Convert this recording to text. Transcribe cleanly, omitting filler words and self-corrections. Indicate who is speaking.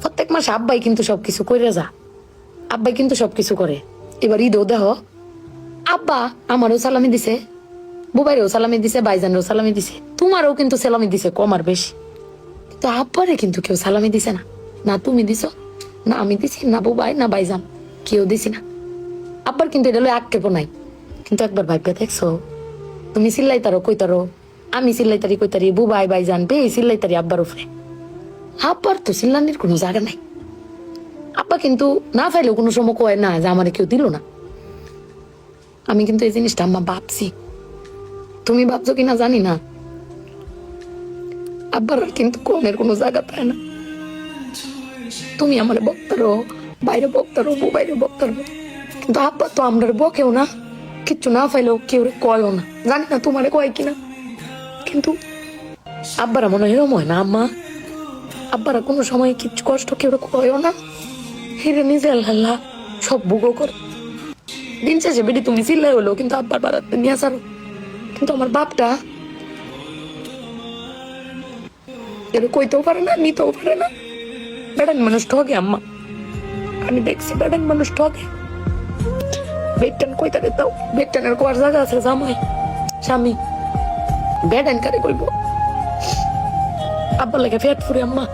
Speaker 1: প্রত্যেক মাসে আব্বাই কিন্তু সবকিছু করে যা, আব্বাই কিন্তু সবকিছু করে। এবার ঈদও দেহ আব্বা আমারও সালামি দিছে, বুবাইরেও সালামি দিছে, ভাইজানেরও সালামি দিছে, তোমারও কিন্তু সালামি দিছে কম আর বেশি। কিন্তু আব্বারে কিন্তু কেউ সালামি দিছে না, না তুমি দিছো, না আমি দিছি, না বুবাই, না ভাইজান, কেউ দিছি না। আব্বার কিন্তু এটা লয় আক্ষেপও নাই। কিন্তু একবার ভাইপে দেখছো, তুমি চিল্লাইতারো কইতারো, আমি চিল্লাইতারি কইতারি, বুবাই ভাইজান বে চিল্লাইতারি আব্বার উপরে। আব্বার তো চিল্লানির কোনো জায়গা নাই। আব্বা কিন্তু না ফাইলেও কোনো সময় কয় না যে আমার কেউ দিল না। আমি কিন্তু এই জিনিসটা আম্মা ভাবছি, তুমি ভাবছো কিনা জানি না। আব্বার কিন্তু কমের কোনো জায়গা পায় না। তুমি আমার বক্তারো, বাইরে বক্তারো, বাইরে বক্তারো, কিন্তু আব্বা তো আমরা বকেও না, কিচ্ছু না ফাইলেও কেউ কয়ও না। জানি না তোমারে কয় কিনা, কিন্তু আব্বারা মনে হয় এরম হয় না আম্মা। আব্বারা কোনো সময় কিচ্ছু কষ্ট কেউ কয়ও না, হিরে নিজে আল্লাহ সব ভোগও করে। দিন শেষে বেটি তুমি চিল্লাই হলো, কিন্তু আব্বার বাড়াতে নিয়ে আসারো। কিন্তু আমার বাপটা এর কইতেও পারে না, নিতেও পারে না। বেড়ান মানুষ ঠকে আম্মা, আমি দেখছি বেড়ান মানুষ ঠকে। বেটান কইতারে দাও, বেটানের কোয়ার জায়গা আছে জামাই স্বামী, বেড়ান কারে কইব। আব্বার লাগে ফেট ফুরে আম্মা।